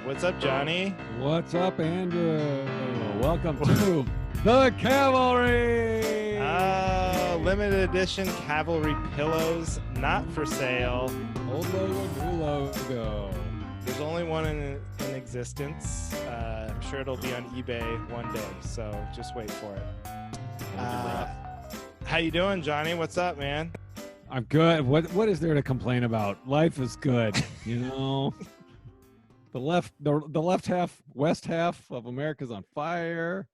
What's up, Johnny? What's up, Andrew? Welcome to the Cavalry. Limited edition Cavalry pillows, not for sale. Old logo, new logo. There's only one in existence. I'm sure it'll be on eBay one day, so just wait for it. How you doing, Johnny? What's up, man? I'm good. What is there to complain about? Life is good, you know. The left half, west half of America's on fire.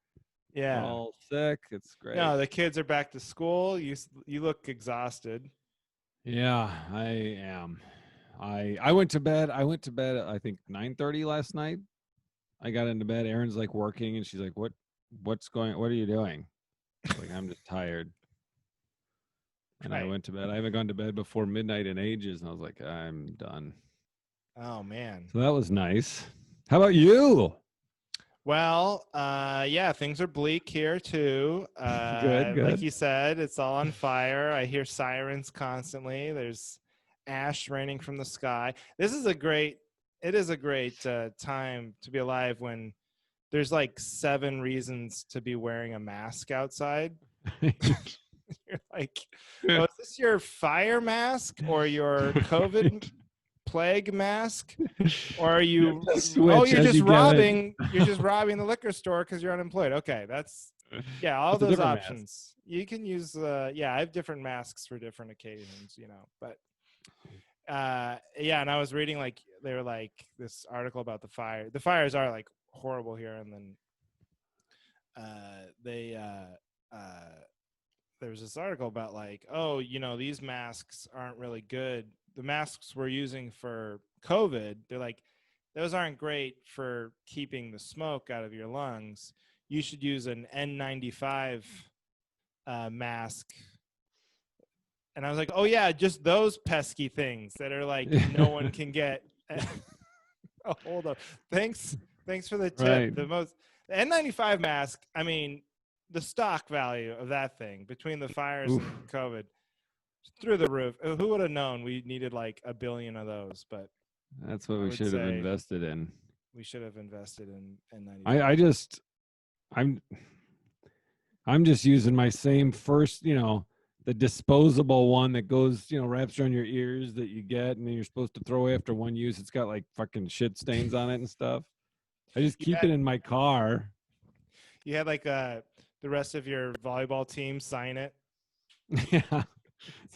Yeah. We're all sick. It's great. No, the kids are back to school. You look exhausted. Yeah, I am. I went to bed. I I think 9:30 last night. I got into bed. Erin's like working, and she's like, What are you doing?" Like, I'm just tired. And Right. I went to bed. I haven't gone to bed before midnight in ages, and I was like, I'm done. Oh man. So that was nice. How about you? Well, yeah, things are bleak here too. Good. Like you said, it's all on fire. I hear sirens constantly. There's ash raining from the sky. It is a great time to be alive when there's like 7 reasons to be wearing a mask outside. You're like, oh, is this your fire mask or your COVID plague mask, or are you you're just robbing the liquor store because you're unemployed? Okay, that's all those options you can use. I have different masks for different occasions, but and I was reading, like, they were like this article about the fires are like horrible here, and then there was this article about, like, oh, these masks aren't really good. The masks we're using for COVID, they're like, those aren't great for keeping the smoke out of your lungs. You should use an N95 mask. And I was like, oh yeah, just those pesky things that are like no one can get a hold of. Thanks for the tip. Right. The N95 mask, I mean, the stock value of that thing between the fires and COVID, through the roof. Who would have known we needed like 1 billion of those? But that's what we should have invested in. We should have invested in N95. I'm just using my same first, the disposable one that goes, wraps around your ears that you get, and then you're supposed to throw after one use. It's got like fucking shit stains on it and stuff. I just keep it in my car. You had like the rest of your volleyball team sign it.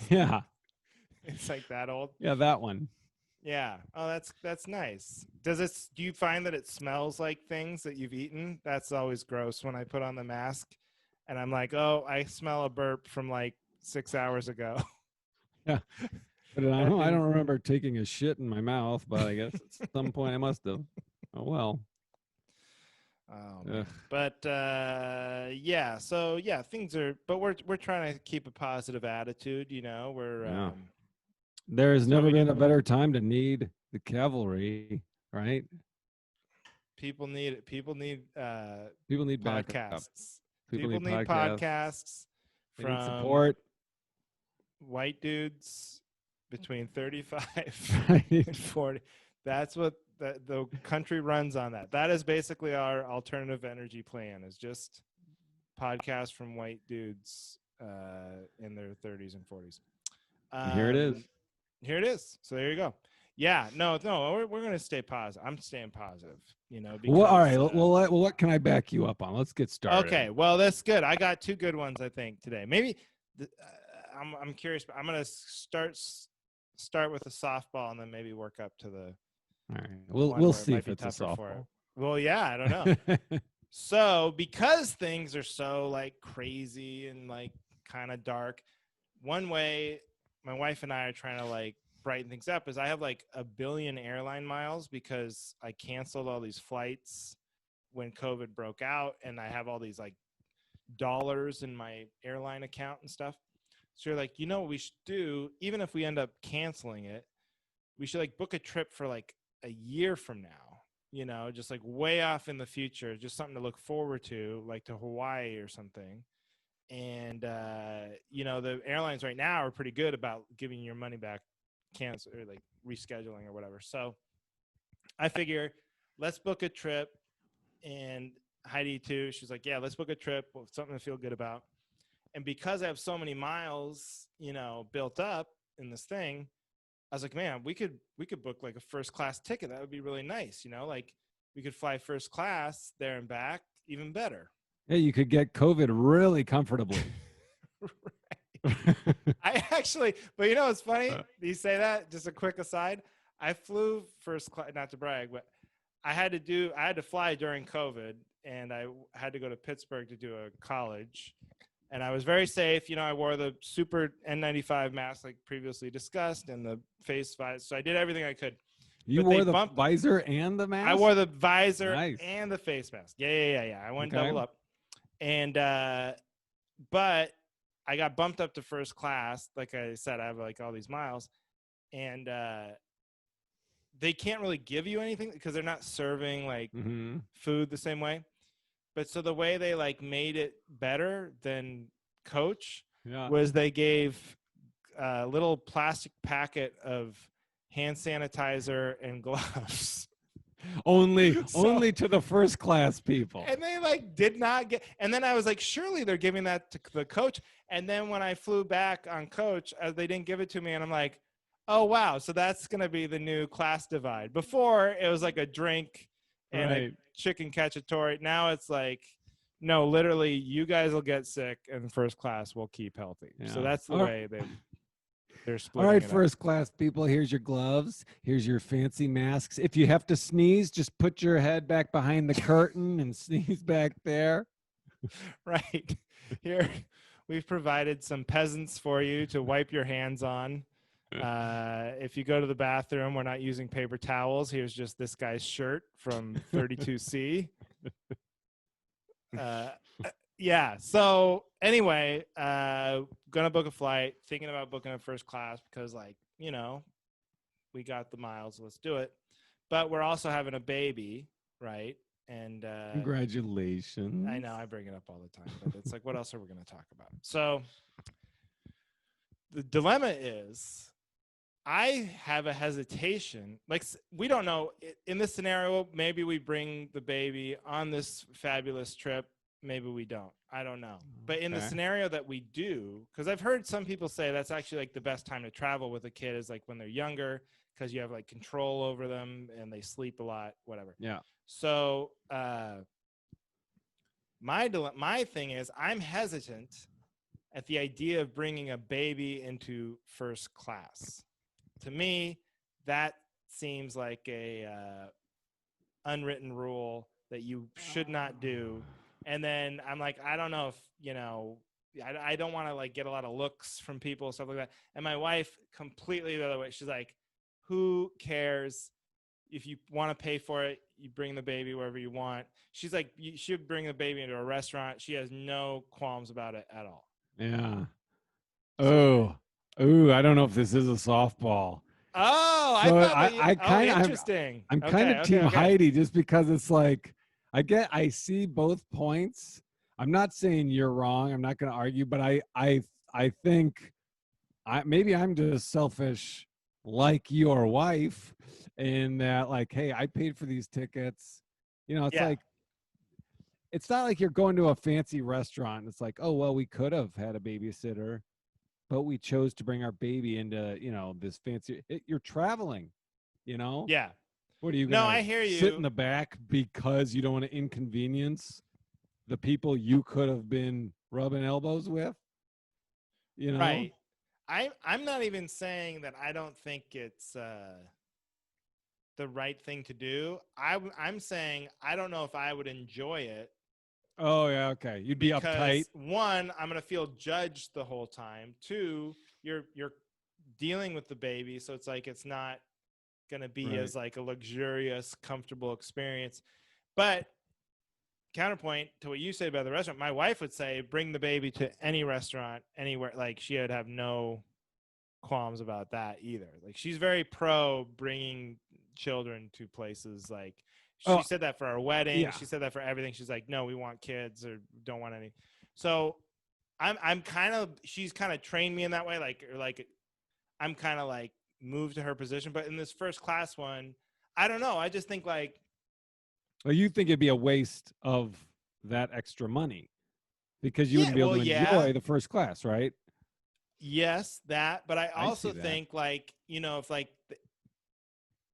Yeah. It's like that old. Yeah, that one. Yeah. Oh, that's nice. Do you find that it smells like things that you've eaten? That's always gross when I put on the mask and I'm like, oh, I smell a burp from like 6 hours ago. Yeah. But I don't remember taking a shit in my mouth, but I guess at some point I must have. Oh well. But things are, but we're trying to keep a positive attitude, we're there has never been a better time to need the cavalry, right? People need it. People need podcasts. People need podcasts. They need support. White dudes between 35 and 40. That's what the country runs on. That is basically our alternative energy plan, is just podcasts from white dudes in their 30s and 40s. Here it is. Here it is. So there you go. Yeah, no, we're going to stay positive. I'm staying positive, because, well, all right. Well, what can I back you up on? Let's get started. Okay. Well, that's good. I got 2 good ones, I think, today. Maybe I'm curious, but I'm going to start with a softball and then maybe work up to the. All right. We'll see if it's a softball. Well, yeah, I don't know. So, because things are so like crazy and like kind of dark, one way my wife and I are trying to like brighten things up is I have like 1 billion airline miles because I canceled all these flights when COVID broke out, and I have all these like dollars in my airline account and stuff. So you're like, what we should do, even if we end up canceling it, we should like book a trip for like a year from now, just like way off in the future, just something to look forward to, like to Hawaii or something. And, the airlines right now are pretty good about giving your money back, cancel or like rescheduling or whatever. So I figure let's book a trip. And Heidi too. She's like, yeah, let's book a trip. Something to feel good about. And because I have so many miles, built up in this thing, I was like, man, we could book like a first class ticket. That would be really nice. Like we could fly first class there and back, even better. Yeah, you could get COVID really comfortably. I actually, but it's funny. You say that. Just a quick aside. I flew first class, not to brag, but I had to fly during COVID, and I had to go to Pittsburgh to do a college. And I was very safe. I wore the super N95 mask like previously discussed and the face visor. So I did everything I could. You But they wore the bumped. visor and the I mask? wore the visor Nice. and the face mask. Yeah. I went Okay. double up. And but I got bumped up to first class. Like I said, I have like all these miles. And they can't really give you anything because they're not serving like food the same way. But so the way they like made it better than coach was they gave a little plastic packet of hand sanitizer and gloves. only to the first class people. And they like did not get. And then I was like, surely they're giving that to the coach. And then when I flew back on coach, they didn't give it to me. And I'm like, oh wow, so that's gonna be the new class divide. Before it was like a drink and a chicken cacciatore. Now it's like, no, literally, you guys will get sick, and first class will keep healthy. Yeah. So that's the way they're splitting. All right, it first up. class people, here's your gloves. Here's your fancy masks. If you have to sneeze, just put your head back behind the curtain and sneeze back there. Right. Here, we've provided some peasants for you to wipe your hands on. If you go to the bathroom, we're not using paper towels. Here's just this guy's shirt from 32C. Yeah. So anyway, gonna book a flight, thinking about booking a first class because we got the miles, let's do it. But we're also having a baby, right? And congratulations. I know I bring it up all the time, but it's like, what else are we going to talk about? So the dilemma is I have a hesitation. Like, we don't know. In this scenario, maybe we bring the baby on this fabulous trip. Maybe we don't. I don't know. But in the scenario that we do, because I've heard some people say that's actually like the best time to travel with a kid is like when they're younger, because you have like control over them and they sleep a lot, whatever. Yeah. So my thing is I'm hesitant at the idea of bringing a baby into first class. To me, that seems like a unwritten rule that you should not do. And then I'm like, I don't know if, I don't want to like get a lot of looks from people, stuff like that. And my wife completely the other way. She's like, who cares? If you want to pay for it, you bring the baby wherever you want. She's like, you should bring the baby into a restaurant. She has no qualms about it at all. Yeah. Oh, I don't know if this is a softball. Oh, so I thought interesting. I'm kind of team Heidi just because it's like, I see both points. I'm not saying you're wrong. I'm not going to argue, but I think maybe I'm just selfish like your wife in that like, hey, I paid for these tickets. It's like, it's not like you're going to a fancy restaurant. It's like, oh, well, we could have had a babysitter, but we chose to bring our baby into, this fancy, you're traveling, Yeah. What are you going to I hear you. sit in the back because you don't want to inconvenience the people you could have been rubbing elbows with? Right. I'm not even saying that I don't think it's the right thing to do. I'm saying I don't know if I would enjoy it. Oh, yeah, okay. You'd be uptight. One, I'm going to feel judged the whole time. Two, you're dealing with the baby, so it's like it's not going to be as like a luxurious, comfortable experience. But counterpoint to what you said about the restaurant, my wife would say bring the baby to any restaurant anywhere. Like she would have no qualms about that either. Like she's very pro bringing children to places. Like she said that for our wedding. Yeah. She said that for everything. She's like, no, we want kids or don't want any. So I'm kind of, she's kind of trained me in that way. Like I'm kind of like moved to her position. But in this first class one, I don't know. I just think like Well, you think it'd be a waste of that extra money because you Yeah, wouldn't be able well, to yeah, enjoy the first class, right? yes, that, but I I see also that. think like, if like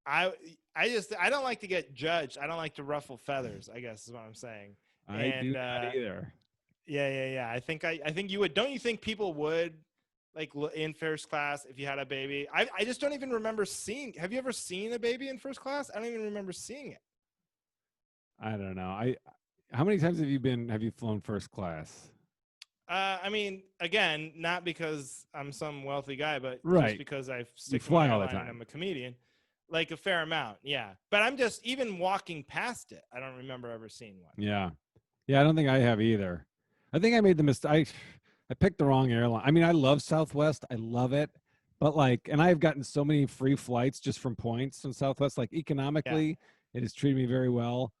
I I don't like to get judged. I don't like to ruffle feathers, I guess is what I'm saying. I do And not either. yeah. I think you would. Don't you think people would like in first class if you had a baby? I just don't even remember seeing. Have you ever seen a baby in first class? I don't even remember seeing it. I don't know. How many times have you flown first class? I mean, again, not because I'm some wealthy guy, but just Right. because I You stick to my fly all the airline and time. I'm a comedian, like a fair amount, yeah. But I'm just even walking past it. I don't remember ever seeing one. Yeah. Yeah, I don't think I have either. I think I made the mistake. I picked the wrong airline. I mean, I love Southwest. I love it. But like, and I've gotten so many free flights just from points from Southwest. Like Yeah. economically, it has treated me very well.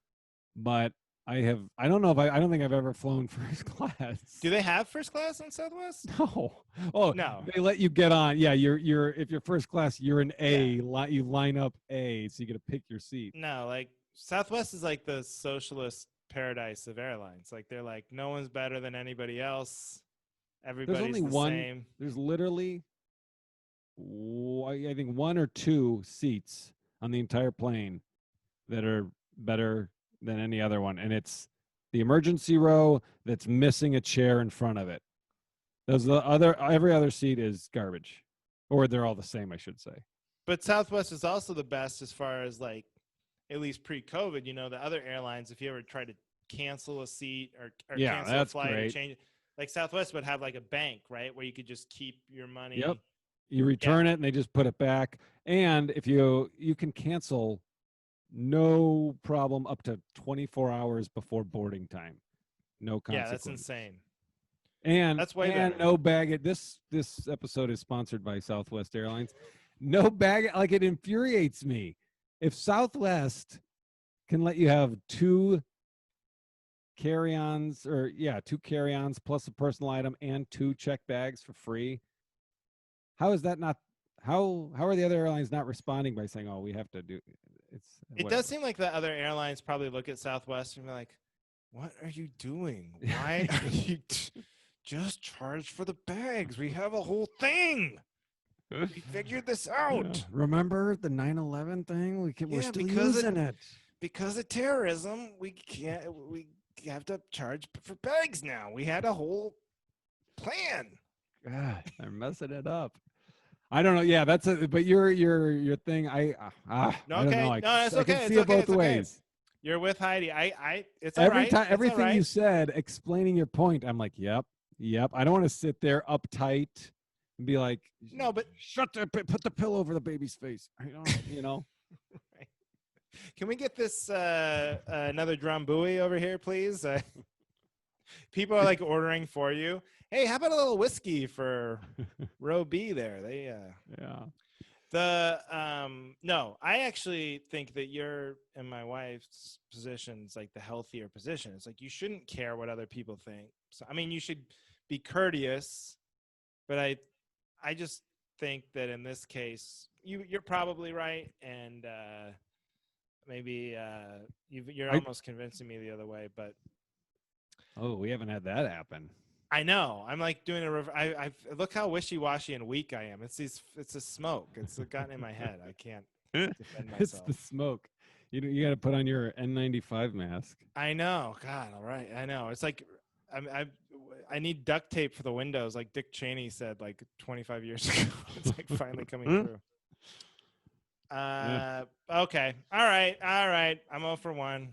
But I don't know if I don't think I've ever flown first Do class. they have first class on Southwest? No. Oh, No. they let you get on. Yeah, if you're first class, you're an Yeah. A. You line up A, so you get to pick your seat. No. Like Southwest is like the socialist paradise of airlines. Like they're like no one's better than anybody else. There's Everybody's only the one. same. There's literally, I think, one or two seats on the entire plane that are better than any other one, and it's the emergency row that's missing a chair in front of it. Those the other every other seat is garbage, or they're all the same, I should say. But Southwest is also the best as far as like at least pre-COVID. The other airlines, if you ever try to cancel a seat or Yeah, cancel a that's flight or great. change it, like Southwest would have like a bank, right, where you could just keep your Yep. money. You Yeah, return it and they just put it back. And if you can cancel no problem up to 24 hours before boarding time. No yeah, that's consequence. insane. And That's way better. no baggage. This episode is sponsored by Southwest Airlines. No bag, like it infuriates me. If Southwest can let you have two carry-ons plus a personal item and two check bags for free, how is that not how are the other airlines not responding by saying, "Oh, we have to do it's It does whatever." seem like the other airlines probably look at Southwest and be like, "What are you doing? Why are you just charge for the bags? We have a whole thing. We figured this Yeah. out." Remember the 9/11 thing? We're Yeah, still using it. because of terrorism, we have to charge for bags now. We had a whole plan. God, they're messing it up. I don't know. Yeah, that's a. But your thing. No, I don't know. okay, no, it's I can okay, see it both it's okay. ways. You're with Heidi. It's all Every right. time, It's all everything you right. said, explaining your point, I'm like, yep. I don't want to sit there uptight and be like, No, but put the pillow over the baby's face. I don't. can we get this another drum buoy over here, please? People are like ordering for you. Hey, how about a little whiskey for row B there? Yeah. No, I actually think that you're in my wife's position is like the healthier position. It's like you shouldn't care what other people think. So I mean, you should be courteous, but I just think that in this case, you're probably right, and maybe you're I almost convincing me the other way. But Oh, we haven't had that happen. I know I'm like doing I look how wishy-washy and weak I am. It's a smoke. It's gotten in my head. I can't defend It's myself. the smoke. You got to put on your N95 mask. I know. God, all right. I know. It's like I need duct tape for the windows, like Dick Cheney said like 25 years ago. It's like finally coming through. Yeah. Okay. All right. All right. I'm 0 for 1.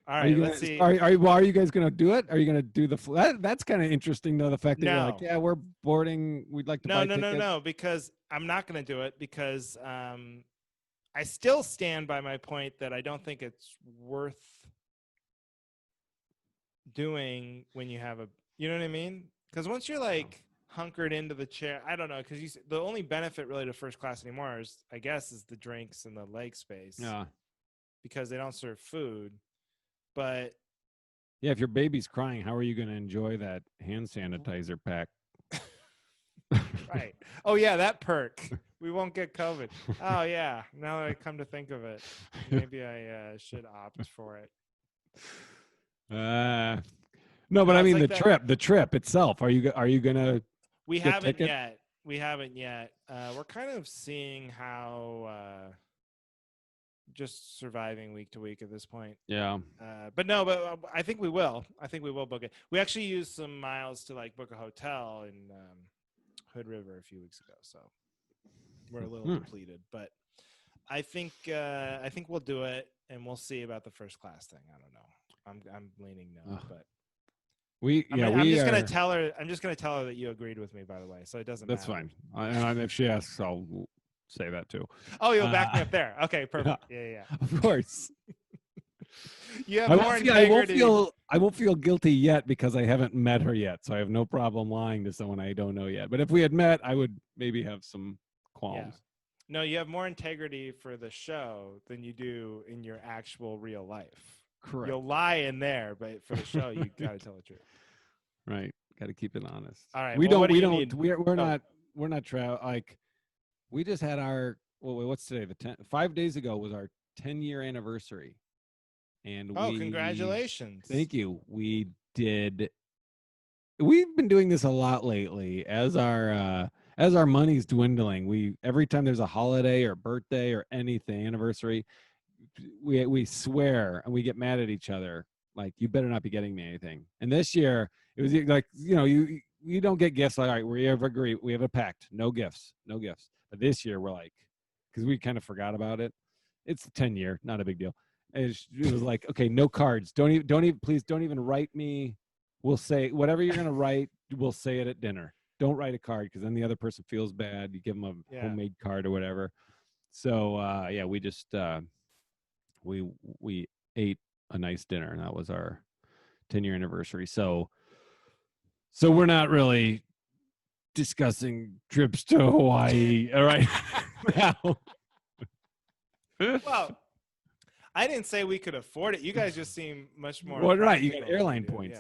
All Are you right. gonna Let's see. are you guys gonna do it? Are you gonna do that's kind of interesting though, the fact that you're like, No. yeah, we're boarding, we'd like to No, buy no, no, tickets. no, because I'm not going to do it because I still stand by my point that I don't think it's worth doing when you have you know what I mean? Because once you're like hunkered into the chair, I don't know, because the only benefit really to first class anymore is, I guess, is the drinks and the leg space Yeah. because they don't serve food. But Yeah, if your baby's crying, how are you gonna enjoy that hand sanitizer pack? right. Oh yeah, that perk. We won't get COVID. Oh yeah. Now that I come to think of it, maybe I should opt for it. Uh, no, but No, I it's mean like that. the trip itself. Are you gonna We get haven't tickets? yet. We haven't yet. We're kind of seeing how just surviving week to week at this point. Yeah. But no, but I think we will. I think we will book it. We actually used some miles to like book a hotel in Hood River a few weeks ago, so we're a little Hmm. depleted. But I think we'll do it, and we'll see about the first class thing. I don't know. I'm leaning no, Ugh. but I'm We just gonna are. tell her. I'm just gonna tell her that you agreed with me, by the way, so it doesn't That's matter. fine. And if she asks, I'll say that too. Oh, you'll back me Uh, up there. Okay, yeah, perfect. Yeah, yeah. of course. You have more integrity. I won't feel guilty yet because I haven't met her yet. So I have no problem lying to someone I don't know yet. But if we had met, I would maybe have some Yeah. qualms. No, you have more integrity for the show than you do in your actual real life. Correct. You'll lie in there, but for the show, you got to tell the truth. Right. Got to keep it honest. All right. Well, what do We you don't, need? Oh, we're not, like, we just had our, well, wait, what's today? 5 days ago was our 10-year anniversary. And oh, congratulations. thank you. We've been doing this a lot lately as our money's dwindling. Every time there's a holiday or birthday or anything, anniversary, we swear and we get mad at each other. Like, you better not be getting me anything. And this year it was like, you don't get gifts. Like, all right, we have agreed, we have a pact, no gifts, no gifts. But this year we're like, because we kind of forgot about it. It's 10-year, not a big deal. It was like, okay, no cards. Don't even, please don't even write me. We'll say whatever you're gonna write. We'll say it at dinner. Don't write a card because then the other person feels bad. You give them a Yeah. homemade card or whatever. So yeah, we just we ate a nice dinner, and that was our 10-year anniversary. So we're not really discussing trips to Hawaii right now. Well, I didn't say we could afford it. You guys just seem much more Well, right, you got practical than we airline do. points.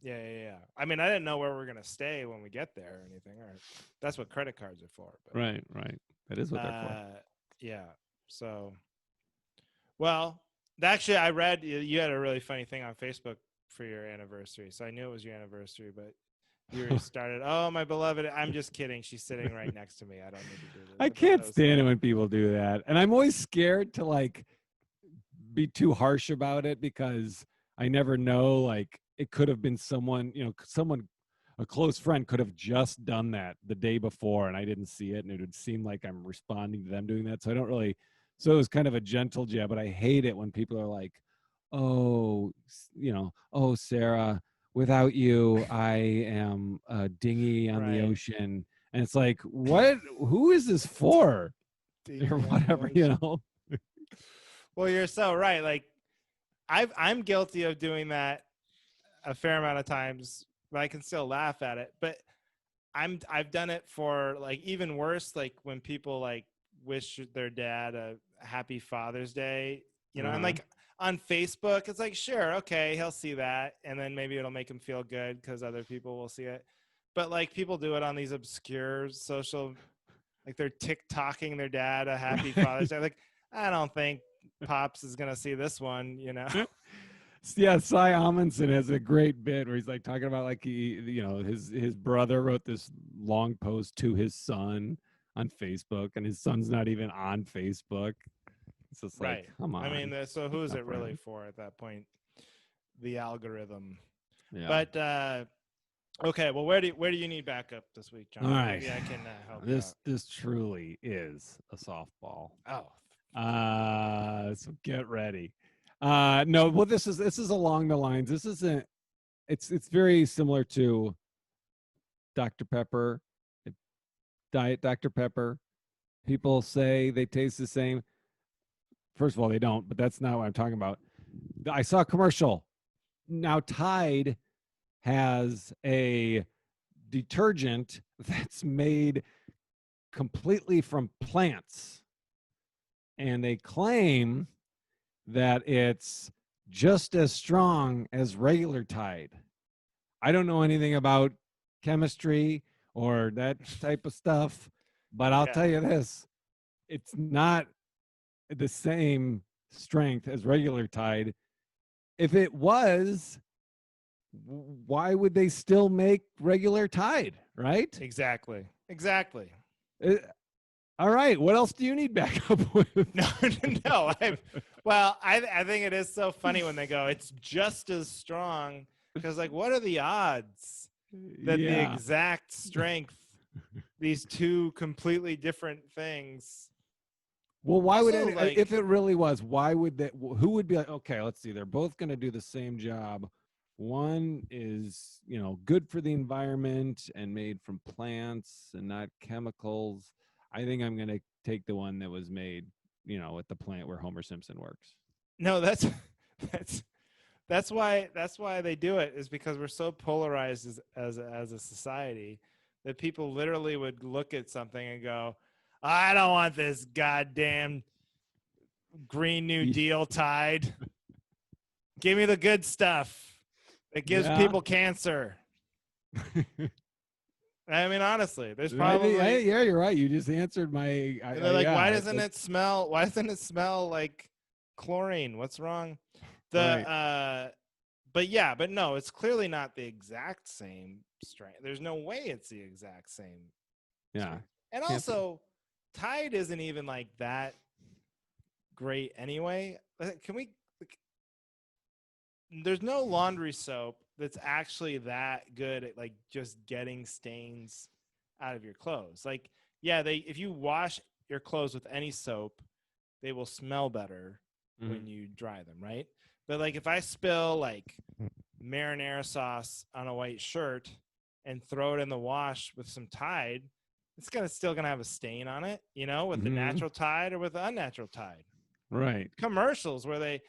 Yeah. Yeah. I mean, I didn't know where we're gonna stay when we get there or anything. Or that's what credit cards are for. But, Right. That is what they're for. yeah. So, well, actually, I read you had a really funny thing on Facebook for your anniversary, so I knew it was your anniversary. But you started, oh, my beloved. I'm just kidding. She's sitting right next to me. I don't need to do this. I But can't that was stand it funny. when people do that. And I'm always scared to like be too harsh about it because I never know, like, it could have been someone, a close friend could have just done that the day before and I didn't see it, and it would seem like I'm responding to them doing that. So I don't really, so it was kind of a gentle jab, but I hate it when people are like, oh, oh, Sarah, without you, I am a dinghy on the Right. ocean. And it's like, what? Who is this for? Or Dinghy on the whatever, ocean. Well, you're so right. Like, I'm guilty of doing that a fair amount of times, but I can still laugh at it. But I've done it for like even worse, like when people like wish their dad a happy Father's Day, and Uh-huh. like on Facebook, it's like, sure, okay, he'll see that, and then maybe it'll make him feel good because other people will see it. But like people do it on these obscure social, like they're TikToking their dad a happy Father's Day. Like, I don't think Pops is gonna see this one. Yeah, Cy Amundsen has a great bit where he's like talking about, like, his brother wrote this long post to his son on Facebook, and his son's not even on Facebook. It's just like, Right. come I on, mean, so who it's is not it for really him. for at that point? The algorithm. Yeah. But okay, well, where do you need backup this week, All John? right. Maybe I can help you out. This truly is a softball. Oh, So get ready. No, well, this is along the lines. This isn't. It's very similar to Dr. Pepper, Diet Dr. Pepper. People say they taste the same. First of all, they don't, but that's not what I'm talking about. I saw a commercial. Now Tide has a detergent that's made completely from plants, and they claim that it's just as strong as regular Tide. I don't know anything about chemistry or that type of stuff, but I'll yeah. tell you this, it's not the same strength as regular Tide. if it was, why would they still make regular Tide, right? Exactly. Exactly. Uh, all right, what else do you need backup with? No, no. I think it is so funny when they go, it's just as strong. Because, like, what are the odds that the Yeah. exact strength, these two completely different things? Well, why would Also, like, if it really was, why would that? Who would be like, okay, let's see, they're both going to do the same job. One is, good for the environment and made from plants and not chemicals. I think I'm going to take the one that was made, at the plant where Homer Simpson works. no, that's that's why they do it, is because we're so polarized as a society that people literally would look at something and go, I don't want this goddamn Green New Deal Tide. Give me the good stuff that gives Yeah. people cancer. I mean, honestly, there's Yeah, probably, you're right. You just answered my. and they're like, Yeah, why doesn't it smell? Why doesn't it smell like chlorine? What's wrong? right. But no, it's clearly not the exact same strength. There's no way it's the exact same. Yeah. Strength. And Can't be. also, Tide isn't even like that great anyway. Can we? There's no laundry soap that's actually that good at like just getting stains out of your clothes. Like, yeah, if you wash your clothes with any soap, they will smell better when you dry them, right? But like if I spill like marinara sauce on a white shirt and throw it in the wash with some Tide, it's still gonna have a stain on it, with the natural Tide or with the unnatural Tide. Right. Commercials where they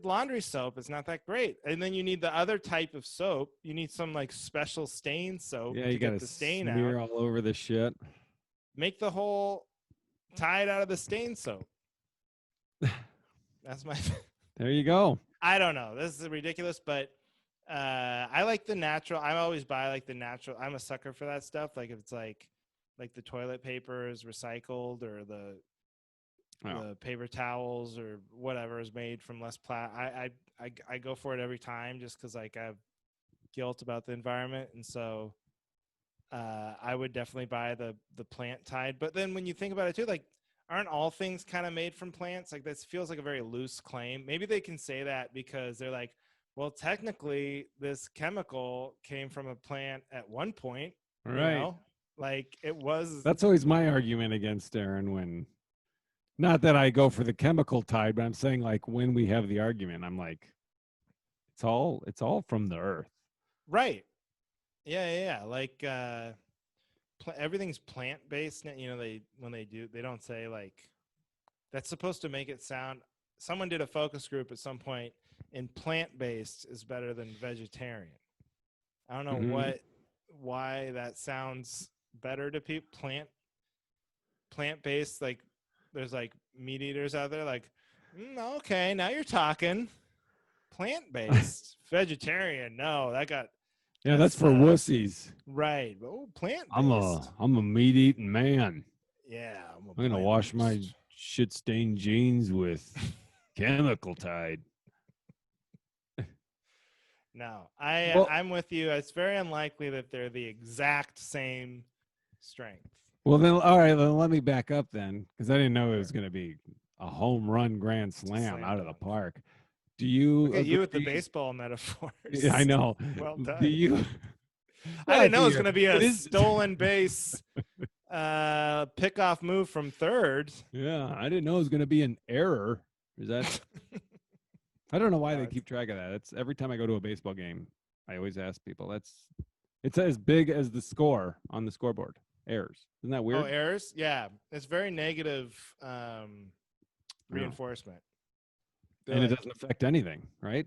laundry soap is not that great, and then you need the other type of soap. You need some like special stain soap Yeah, to you got get to the stain smear out. all over the shit. Make the whole Tide out of the stain soap. That's my. There you go. I don't know. This is ridiculous, but I like the natural. I always buy like the natural. I'm a sucker for that stuff. Like if it's like the toilet paper is recycled, or the paper towels or whatever is made from less I go for it every time, just because like I have guilt about the environment, and so I would definitely buy the plant Tide. But then when you think about it too, like, aren't all things kind of made from plants? Like, this feels like a very loose claim. Maybe they can say that because they're like, well, technically this chemical came from a plant at one point, Right. like it was. That's always my argument against Aaron when, not that I go for the chemical Tide, but I'm saying like when we have the argument, I'm like, it's all from the earth. Right. Yeah. Like everything's plant based. They don't say like, that's supposed to make it sound. Someone did a focus group at some point, and plant based is better than vegetarian. I don't know why that sounds better to people. Plant based, like there's like meat eaters out there like, okay, now you're talking. Plant based, vegetarian, no, Yeah, that's for wussies. right. Oh, plant I'm based. a meat eating man. Yeah, I'm gonna wash my shit stained jeans with chemical Tide. No, Well, I'm with you. It's very unlikely that they're the exact same strength. well then, all right. Then let me back up then, because I didn't know it was Sure. going to be a home run grand slam Slam out of the dunk. park. Do you Look at you with the agree? baseball metaphors. Yeah, I know. Well Do done. you? I Well, didn't know it was going to be it a is. stolen base pickoff move from third. Yeah, I didn't know it was going to be an error. Is that? I don't know why No, they keep track of that. It's every time I go to a baseball game, I always ask people. It's as big as the score on the scoreboard. Errors. Isn't that weird? errors? Yeah. It's very negative No. reinforcement. And it doesn't affect anything, right?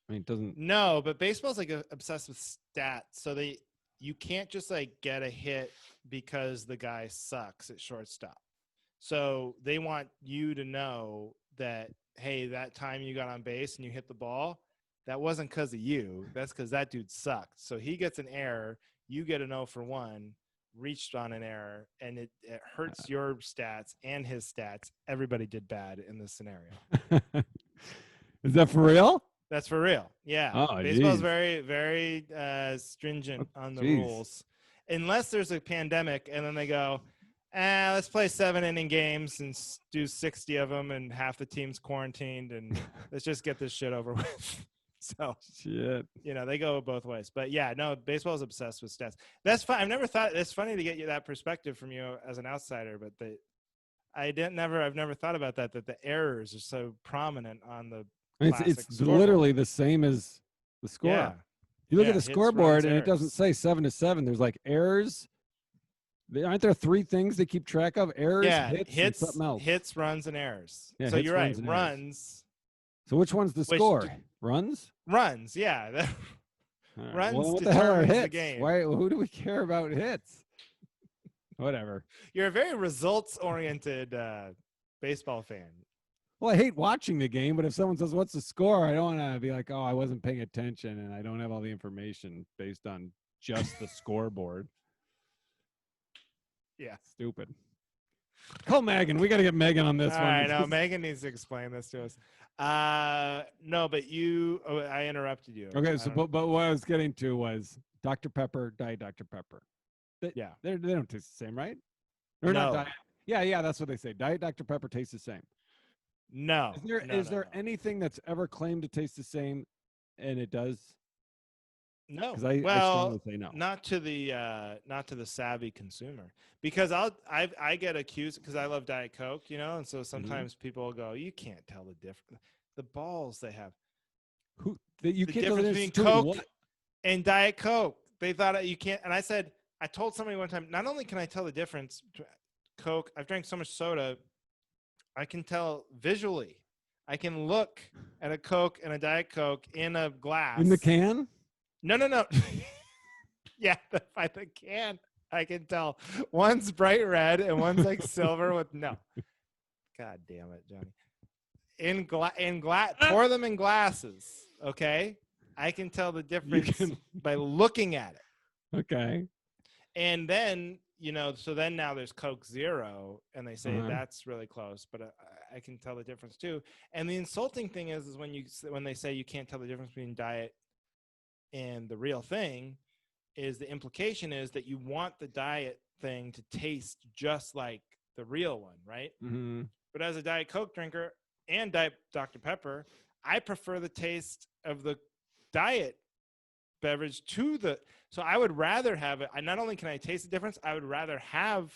I mean, it doesn't. No, but baseball's like obsessed with stats. So you can't just like get a hit because the guy sucks at shortstop. So they want you to know that, hey, that time you got on base and you hit the ball, that wasn't because of you. That's because that dude sucked. So he gets an error. You get an 0 for 1, reached on an error, and it hurts your stats and his stats. Everybody did bad in this scenario. Is that for real? That's for real. Yeah. Oh, Baseball's geez. very, very stringent on the Jeez. rules. Unless there's a pandemic and then they go, let's play 7-inning games and do 60 of them and half the team's quarantined and let's just get this shit over with. So, Shit. they go both ways. But yeah, no, baseball is obsessed with stats. That's fine. I've never thought it's funny to get you that perspective from you as an outsider, but I've never thought about that the errors are so prominent on the classic It's scoreboard. literally the same as the score. Yeah. You look at the hits, scoreboard runs, and it doesn't errors. say 7-7. There's like errors. Aren't there 3 things they keep track of? Errors, hits, and something else. Hits, runs, and errors. Yeah, so hits, you're right. and Runs. So which one's the score? Runs? Runs, yeah. Right. Runs well, what the hell are hits? the game. Why? Who do we care about hits? Whatever. You're a very results-oriented baseball fan. Well, I hate watching the game, but if someone says, "What's the score?" I don't want to be like, "Oh, I wasn't paying attention and I don't have all the information based on just the scoreboard." Yeah. Stupid. Call Megan. We got to get Megan on this all one. All right, no, Megan needs to explain this to us. No, but I interrupted you. Okay, so but what I was getting to was Dr. Pepper, Diet Dr. Pepper. They don't taste the same, right? Or no. not Diet. Yeah, that's what they say. Diet Dr. Pepper tastes the same. No. Is there anything that's ever claimed to taste the same and it does? No. I strongly say no. Not to the savvy consumer. Because I get accused because I love Diet Coke, and so sometimes people will go, you can't tell the difference. The balls they have. You the can't difference tell between Coke and Diet Coke. They thought you can't. And I told somebody one time, not only can I tell the difference, Coke, I've drank so much soda, I can tell visually. I can look at a Coke and a Diet Coke in a glass. In the can? No. Yeah, by the can, I can tell. One's bright red and one's like silver with no. God damn it, Johnny. In glass, pour them in glasses, okay? I can tell the difference by looking at it. Okay. And then, so then now there's Coke Zero, and they say that's really close, but I can tell the difference too. And the insulting thing is when they say you can't tell the difference between diet and the real thing, is the implication is that you want the diet thing to taste just like the real one, right? Mm-hmm. But as a Diet Coke drinker and Diet Dr. Pepper, I prefer the taste of the diet beverage so I would rather have it. Not only can I taste the difference, I would rather have,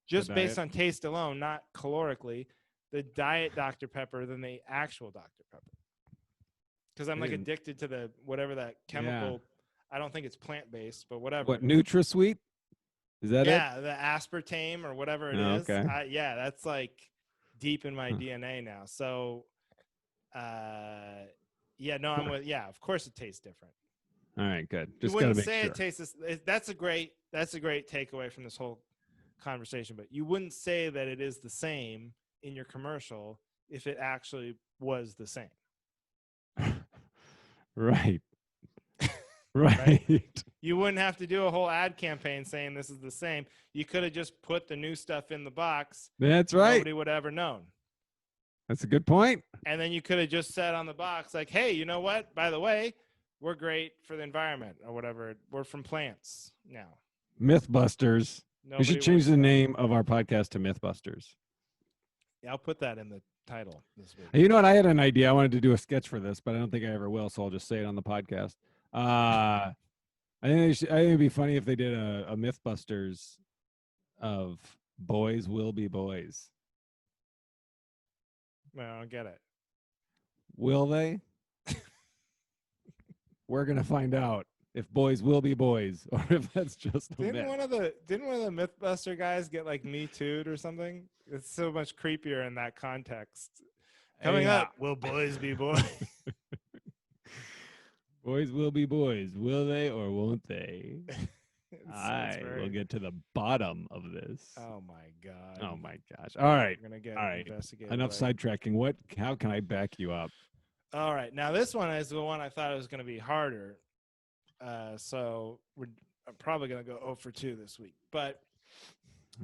just based on taste alone, not calorically, the Diet Dr. Pepper than the actual Dr. Pepper. Because I'm like addicted to the whatever that chemical. Yeah. I don't think it's plant-based, but whatever. What, NutraSweet? Is that it? Yeah, the aspartame or whatever it is. Okay. That's like deep in my DNA now. So, I'm with. Yeah, of course it tastes different. All right, good. Just gotta make sure. It tastes. That's a great takeaway from this whole conversation. But you wouldn't say that it is the same in your commercial if it actually was the same. Right. Right. You wouldn't have to do a whole ad campaign saying this is the same. You could have just put the new stuff in the box. That's right. Nobody would have ever known. That's a good point. And then you could have just said on the box, like, hey, you know what? By the way, we're great for the environment or whatever. We're from plants now. Mythbusters. We should change the name of our podcast to Mythbusters. Yeah, I'll put that in the title this week. You know what? I had an idea. I wanted to do a sketch for this, but I don't think I ever will, so I'll just say it on the podcast. I think it'd be funny if they did a Mythbusters of Boys Will Be Boys. No, I don't get it. Will they? We're gonna find out if boys will be boys or if that's just a myth. Didn't one of the Mythbuster guys get like Me Too'd or something? It's so much creepier in that context. Coming up, will boys be boys? Boys will be boys. Will they or won't they? We'll get to the bottom of this. Oh my god. Oh my gosh. All right. We're gonna get investigated. Enough sidetracking. How can I back you up? All right. Now this one is the one I thought it was gonna be harder. So I'm probably gonna go 0 for 2 this week. But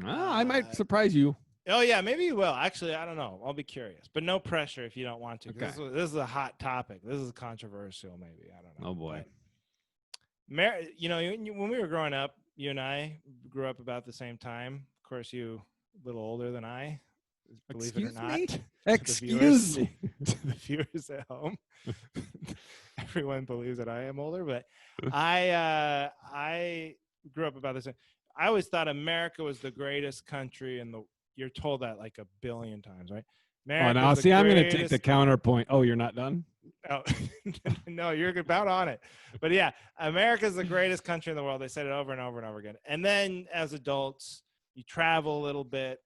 I might surprise you. Oh yeah, maybe you will. Actually, I don't know. I'll be curious, but no pressure if you don't want to. Okay. This is a hot topic. This is controversial. Maybe I don't know. Oh boy. But when we were growing up, you and I grew up about the same time. Of course, you a little older than I, believe it or Excuse not. me? To the viewers, Excuse me. to the viewers at home, everyone believes that I am older, but I grew up about the same. I always thought America was the greatest country in the. You're told that like a billion times, right? Oh, now America's the see, I'm going to take the greatest. counterpoint. Oh, you're not done? Oh, no, you're about on it. But yeah, America's the greatest country in the world. They said it over and over and over again. And then as adults, you travel a little bit.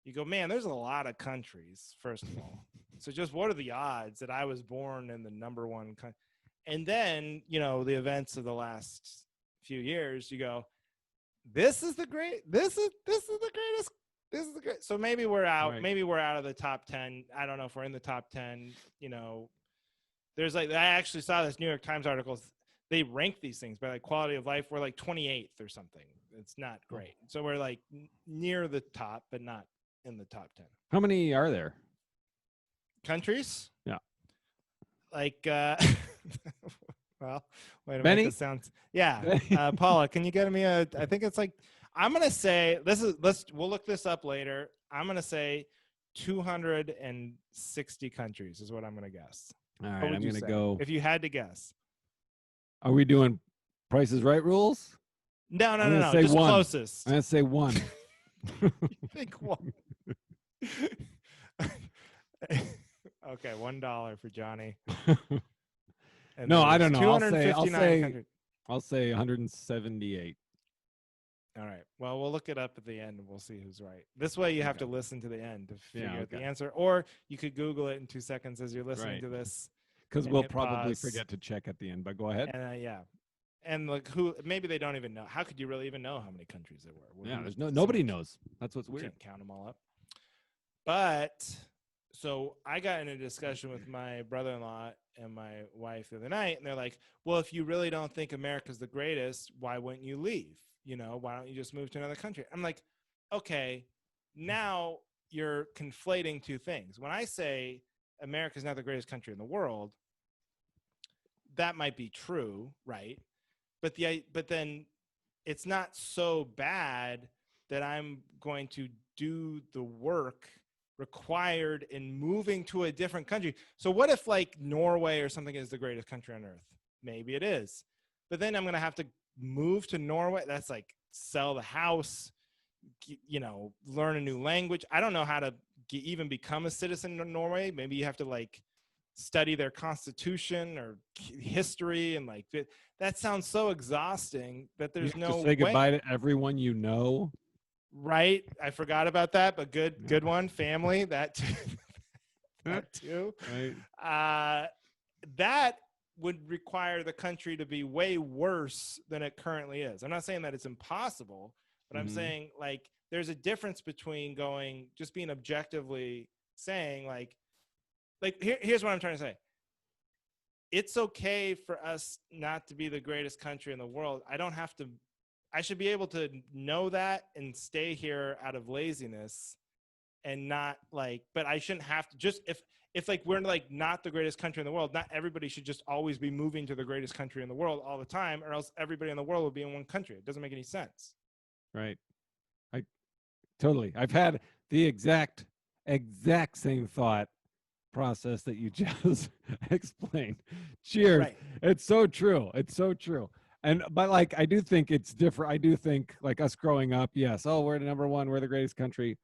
You go, man, there's a lot of countries, first of all. So just what are the odds that I was born in the number one country? And then, the events of the last few years, you go, this is the greatest. This is the great. So maybe we're out. Right. Maybe we're out of the top 10. I don't know if we're in the top 10. There's I actually saw this New York Times article. They rank these things by quality of life. We're 28th or something. It's not great. So we're near the top, but not in the top 10. How many are there? Countries? Yeah. Well, wait a Many? minute. This sounds. Yeah. Paula, can you get me I think it's I'm going to say we'll look this up later. I'm going to say 260 countries is what I'm going to guess. All right, I'm going to go. If you had to guess. Are we doing Price is Right rules? No. Just one. Closest. I'm going to say one. You think one? Okay, $1 for Johnny. No, I don't know. I'll say 178. All right. Well, we'll look it up at the end and we'll see who's right. This way you have to listen to the end to figure out the answer. Or you could Google it in 2 seconds as you're listening to this. Because we'll probably forget to check at the end, but go ahead. And yeah. And maybe they don't even know. How could you really even know how many countries there were? Yeah, nobody knows. That's what's weird. Can't count them all up. But so I got in a discussion with my brother-in-law and my wife the other night, and they're like, well, if you really don't think America's the greatest, why wouldn't you leave? Why don't you just move to another country? I'm like, okay, now you're conflating two things. When I say America's not the greatest country in the world, that might be true, right? But then it's not so bad that I'm going to do the work required in moving to a different country. So what if Norway or something is the greatest country on earth? Maybe it is. But then I'm going to have to move to Norway. That's sell the house, learn a new language. I don't know how to even become a citizen in Norway. Maybe you have to study their constitution or history. And that sounds so exhausting that there's no way. Say goodbye to everyone you know. Right. I forgot about that, but good one. Family, that too. That too. Right. That would require the country to be way worse than it currently is. I'm not saying that it's impossible, but I'm saying there's a difference between just being objectively saying here's what I'm trying to say. It's okay for us not to be the greatest country in the world. I should be able to know that and stay here out of laziness and not but I shouldn't have to just if we're not the greatest country in the world, not everybody should just always be moving to the greatest country in the world all the time, or else everybody in the world will be in one country. It doesn't make any sense. Right. I've had the exact same thought process that you just explained. Cheers. Right. It's so true. But I do think it's different. I do think us growing up, yes. Oh, we're the number one. We're the greatest country.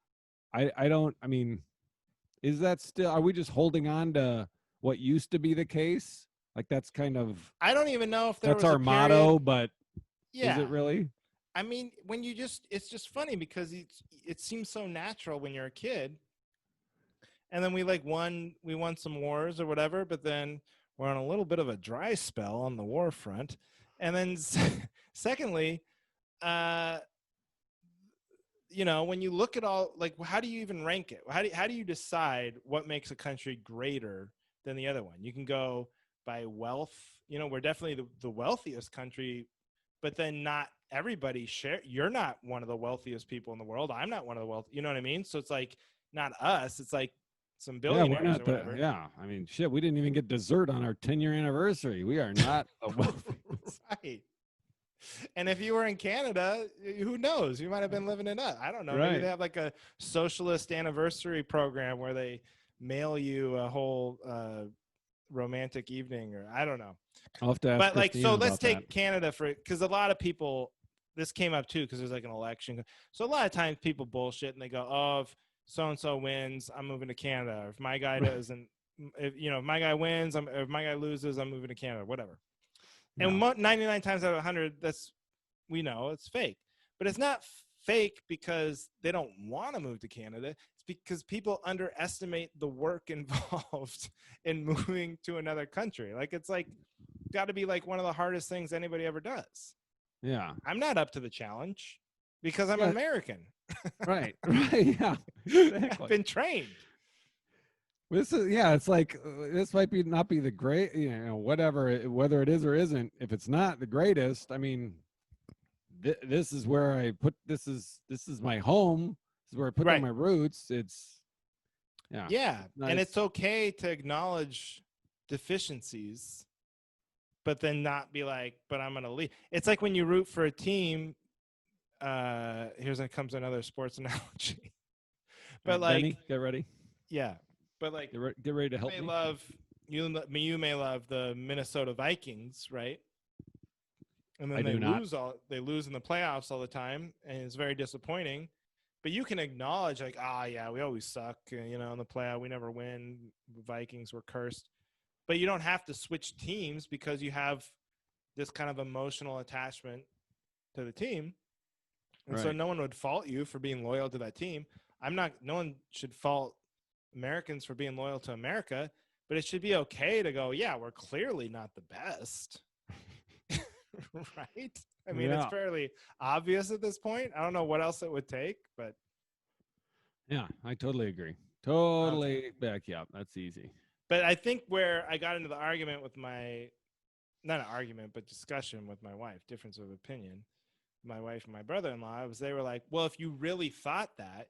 Is that still, are we just holding on to what used to be the case? That's kind of, I don't even know if that's our motto, but yeah. Is it really? When it's just funny because it seems so natural when you're a kid. And then we won some wars or whatever, but then we're on a little bit of a dry spell on the war front. And then secondly, when you look at all, how do you even rank it? How do you decide what makes a country greater than the other one? You can go by wealth. We're definitely the wealthiest country but then not everybody share. You're not one of the wealthiest people in the world. I'm not one of the wealthy. You know what I mean? So it's like not us. It's like some Yeah, we're billionaires not or the. whatever. Yeah, I mean, shit. We didn't even get dessert on our 10-year anniversary. We are not a wealthy. Right. And if you were in Canada, who knows? You might have been living it up. I don't know. Maybe Right. they have like a socialist anniversary program where they mail you a whole romantic evening, or I don't know. I'll have to ask But like, so Christine let's about that. take Canada for, because a lot of people, this came up too because there's like an election. So a lot of times people bullshit and they go, oh, if so and so wins, I'm moving to Canada. Or if my guy doesn't, if my guy wins, if my guy loses, I'm moving to Canada. Whatever. Yeah. And 99 times out of 100, that's, we know it's fake. But it's not fake because they don't want to move to Canada. It's because people underestimate the work involved in moving to another country. Like, it's like got to be like one of the hardest things anybody ever does. Yeah. I'm not up to the challenge because I'm Yeah. American. Right. Right. Yeah. Exactly. I've been trained. This is, yeah, it's like this might be not be the great, whatever, whether it is or isn't. If it's not the greatest, I mean, this is where I put this is my home. This is where I put down Right. my roots. It's Yeah. nice. And it's okay to acknowledge deficiencies, but then not be like, but I'm going to leave. It's like when you root for a team. Here's comes another sports analogy. But Right, like, Benny, get ready. yeah. But like, Get ready to help me. You may love the Minnesota Vikings, right? And then I do not. They lose in the playoffs all the time, and it's very disappointing. But you can acknowledge, like, yeah, we always suck. In the playoff, we never win. The Vikings were cursed. But you don't have to switch teams because you have this kind of emotional attachment to the team. And so Right. no one would fault you for being loyal to that team. No one should fault Americans for being loyal to America, but it should be okay to go, yeah, we're clearly not the best. Right? I mean, it's fairly obvious at this point. I don't know what else it would take, but yeah, I totally agree. Totally back you up. That's easy. But I think where I got into the argument with not an argument, but discussion with my wife, difference of opinion, my wife and my brother-in-law, was they were like, well, if you really thought that,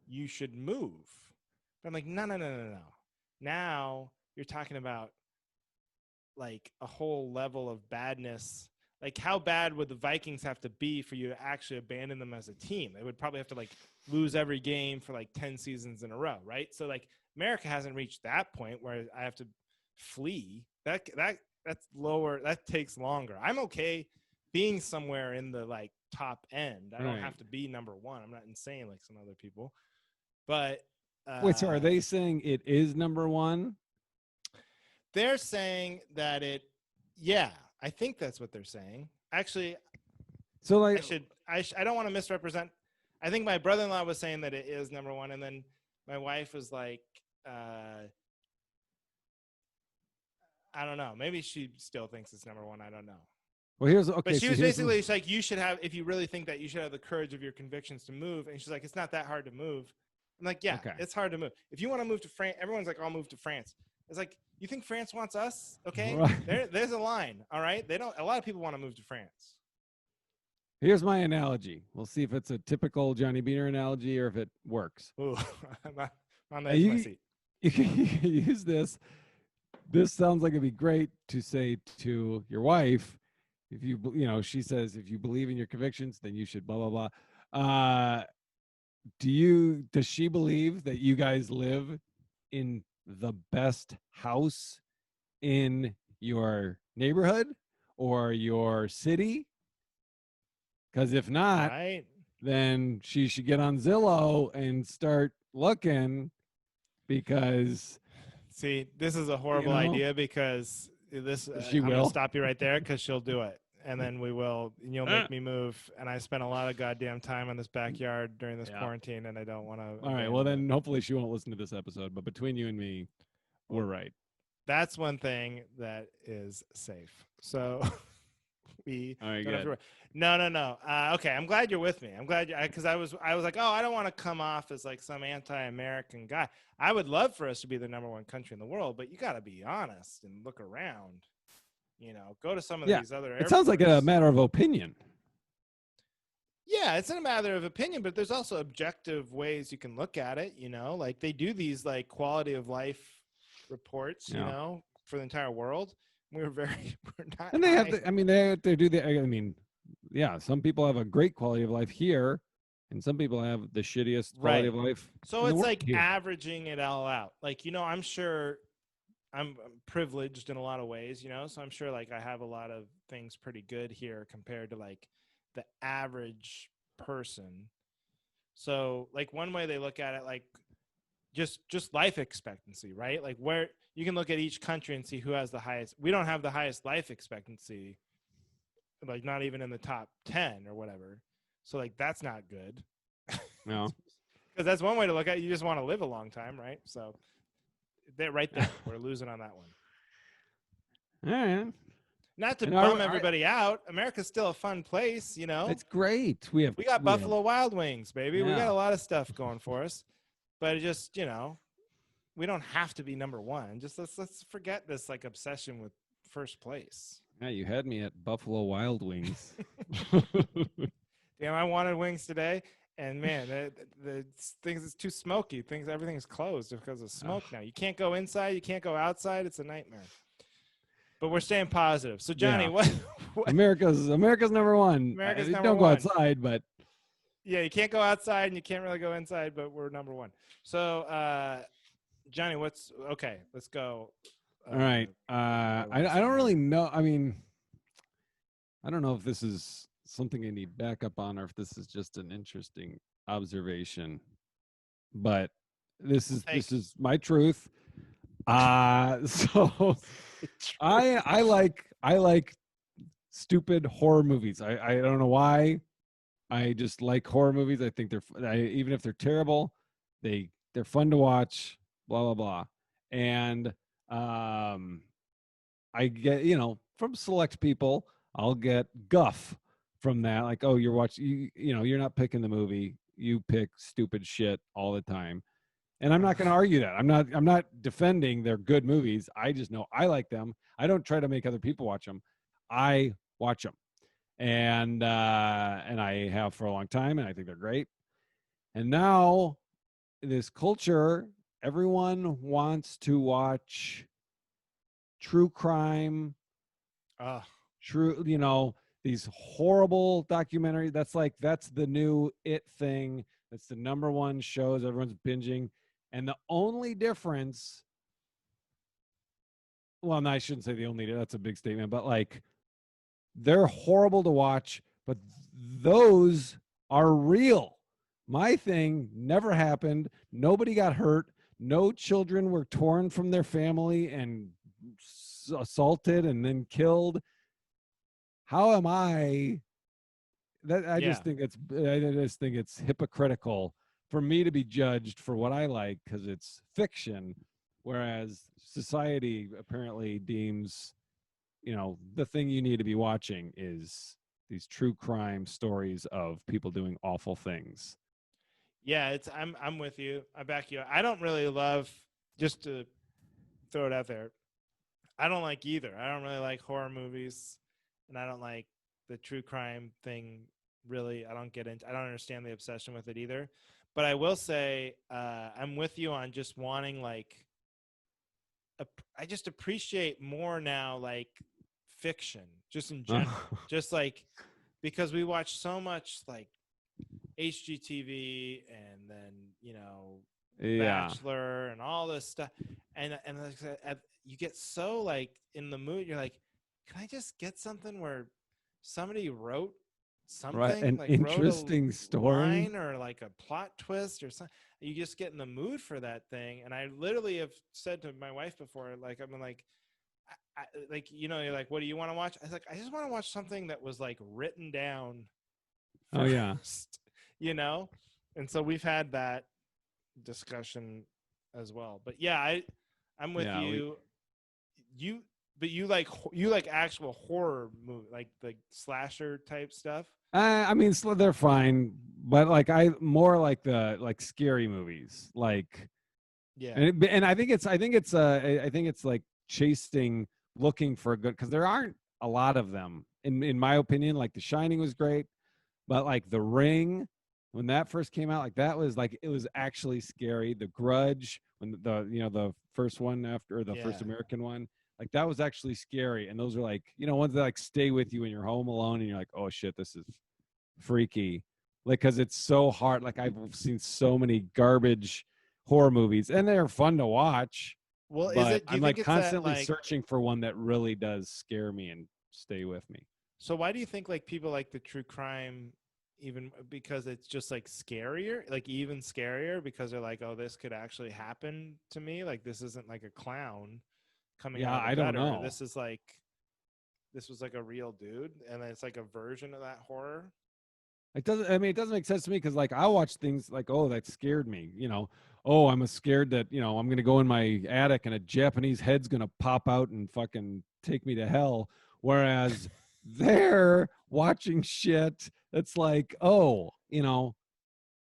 you should move. But I'm like, no. Now you're talking about like a whole level of badness. Like, how bad would the Vikings have to be for you to actually abandon them as a team? They would probably have to like lose every game for like 10 seasons in a row, right? So like America hasn't reached that point where I have to flee. That's lower. That takes longer. I'm okay being somewhere in the like top end. I don't have to be number one. I'm not insane like some other people. But wait, so are they saying it is number one? They're saying that I think that's what they're saying. Actually, so like I don't want to misrepresent. I think my brother-in-law was saying that it is number one, and then my wife was like, I don't know. Maybe she still thinks it's number one. I don't know. Well, but she was basically she's like, you should have, if you really think that, you should have the courage of your convictions to move. And she's like, it's not that hard to move. I'm like, yeah, It's hard to move. If you want to move to France, everyone's like, I'll move to France. It's like, you think France wants us? Okay, right. There's a line. All right, they don't. A lot of people want to move to France. Here's my analogy. We'll see if it's a typical Johnny Beaner analogy or if it works. Ooh, on the edge of my seat. You can use this. This sounds like it'd be great to say to your wife. If she says, if you believe in your convictions, then you should blah, blah, blah. Does she believe that you guys live in the best house in your neighborhood or your city? Because if not, then she should get on Zillow and start looking, because see, this is a horrible idea, because I'm gonna stop you right there, because she'll do it, and then you'll make me move, and I spent a lot of goddamn time on this backyard during this quarantine, and I don't want to. All right, well then hopefully she won't listen to this episode, but between you and me, we're right. That's one thing that is safe. So we don't have to. No. Okay, I'm glad you're with me. I'm glad because I was like, oh, I don't want to come off as like some anti-American guy. I would love for us to be the number one country in the world, but you got to be honest and look around. Go to some of Yeah. these other It sounds like a airports. matter of opinion. Yeah, it's not a matter of opinion, but there's also objective ways you can look at it. Like they do these like quality of life reports, Yeah. for the entire world. We're we're not And they have, high. I mean, they do the, I mean, yeah, some people have a great quality of life here, and some people have the shittiest quality of Right. life So in the it's world like here. averaging it all out. Like, I'm sure I'm privileged in a lot of ways, so I'm sure like I have a lot of things pretty good here compared to like the average person. So like one way they look at it, like just life expectancy, right? Like where you can look at each country and see who has the highest. We don't have the highest life expectancy, like not even in the top 10 or whatever. So like that's not good. No. Because that's one way to look at it. You just want to live a long time, right? So they're right there. We're losing on that one. All right. Not to And bum everybody out. America's still a fun place, it's great. We got have, Buffalo Wild Wings, baby. We got yeah. a lot of stuff going for us. But it just, we don't have to be number one. Just let's forget this like obsession with first place. Yeah, you had me at Buffalo Wild Wings. Damn, I wanted wings today, and man, the things is too smoky. Everything's closed because of smoke now. You can't go inside. You can't go outside. It's a nightmare. But we're staying positive. So Johnny, Yeah. what America's number one. America's number don't go one. outside, but Yeah, you can't go outside and you can't really go inside, but we're number one. So, Johnny, okay? Let's go. all right. I don't really know. I mean, I don't know if this is something I need backup on or if this is just an interesting observation, but this is my truth. So I like stupid horror movies. I don't know why. I just like horror movies. I think even if they're terrible, they're fun to watch. Blah blah blah, and I get from select people, I'll get guff from that. Like, oh, you're watching, you're not picking the movie. You pick stupid shit all the time, and I'm not going to argue that. I'm not defending their good movies. I just know I like them. I don't try to make other people watch them. I watch them, and I have for a long time, and I think they're great. And now this culture, everyone wants to watch true crime, these horrible documentaries. That's the new it thing. That's the number one shows everyone's binging. And the only difference, well, no, I shouldn't say the only, that's a big statement, but like they're horrible to watch, but those are real. My thing never happened. Nobody got hurt. No children were torn from their family and assaulted and then killed. How am I? I just think it's hypocritical for me to be judged for what I like because it's fiction, whereas society apparently deems, the thing you need to be watching is these true crime stories of people doing awful things. Yeah, I'm with you. I back you. I don't really love, just to throw it out there, I don't like either. I don't really like horror movies, and I don't like the true crime thing. Really, I don't understand the obsession with it either. But I will say, I'm with you on just wanting like. I just appreciate more now, like fiction, just in general, just like because we watch so much like HGTV and then Bachelor and all this stuff, and like I said, you get so like in the mood. You're like, can I just get something where somebody wrote something, right? An like interesting wrote a story line or like a plot twist or something. You just get in the mood for that thing. And I literally have said to my wife before, like I've been like, you're like, what do you want to watch? I was like, I just want to watch something that was like written down first, oh yeah, and so we've had that discussion as well. But yeah, I'm with you. But you like actual horror movie, like the slasher type stuff. I mean, they're fine, but like I more like the scary movies, like Yeah, and I think it's like chasing looking for a good, because there aren't a lot of them in my opinion. Like The Shining was great, but like The Ring, when that first came out, like that was like, it was actually scary. The Grudge, when the first one after, or the first Yeah. American one, like that was actually scary. And those are like, ones that like stay with you when you're home alone and you're like, oh shit, this is freaky. Like, because it's so hard. Like, I've seen so many garbage horror movies and they're fun to watch, Well, is but it? Do you I'm think like it's that constantly like? searching for one that really does scare me and stay with me. So why do you think like people like the true crime even because it's just like scarier, like even scarier because they're like, oh, this could actually happen to me. Like this isn't like a clown coming Yeah, out of the I don't gutter. know. This was like a real dude, and then it's like a version of that horror. It doesn't. I mean, it doesn't make sense to me because, like, I watch things like, oh, that scared me. Oh, I'm scared that I'm gonna go in my attic and a Japanese head's gonna pop out and fucking take me to hell. Whereas they're watching shit that's like, oh,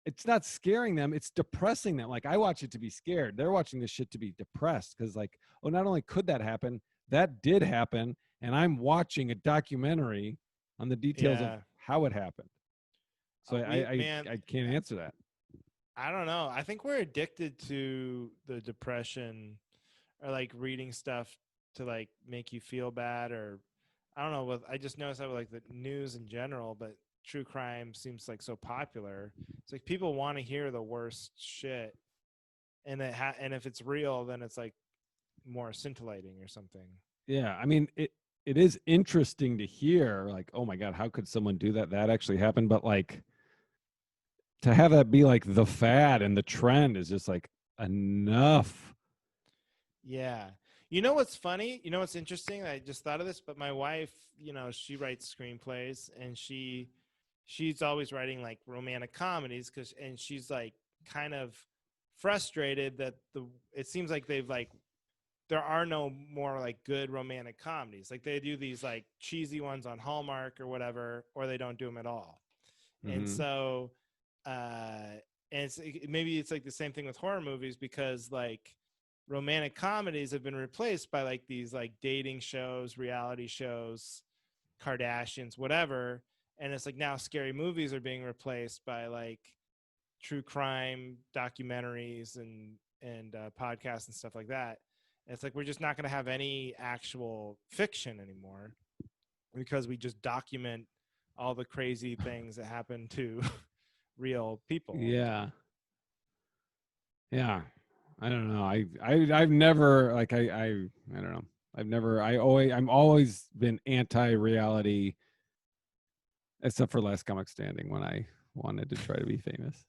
it's not scaring them; it's depressing them. Like, I watch it to be scared. They're watching this shit to be depressed because, like, oh, not only could that happen, that did happen, and I'm watching a documentary on the details of Yeah. how it happened. So I We I, man, I can't answer that. I don't know. I think we're addicted to the depression or like reading stuff to like make you feel bad or I don't know. I just noticed that with like the news in general, but true crime seems like so popular. It's like people want to hear the worst shit, and and if it's real, then it's like more scintillating or something. Yeah, I mean it is interesting to hear like, oh my god, how could someone do that? That actually happened, but like to have that be like the fad and the trend is just like enough. Yeah. You know what's funny? You know what's interesting? I just thought of this, but my wife, she writes screenplays and she's always writing like romantic comedies and she's like kind of frustrated that it seems like they've like there are no more like good romantic comedies. Like they do these like cheesy ones on Hallmark or whatever, or they don't do them at all. And Mm-hmm. so, and maybe it's like the same thing with horror movies because like romantic comedies have been replaced by like these like dating shows, reality shows, Kardashians, whatever. And it's like now scary movies are being replaced by like true crime documentaries and podcasts and stuff like that. And it's like we're just not going to have any actual fiction anymore because we just document all the crazy things that happen to real people all the Yeah. time. Yeah. I don't know. I've never like I don't know. I'm always been anti reality except for Last Comic Standing when I wanted to try to be famous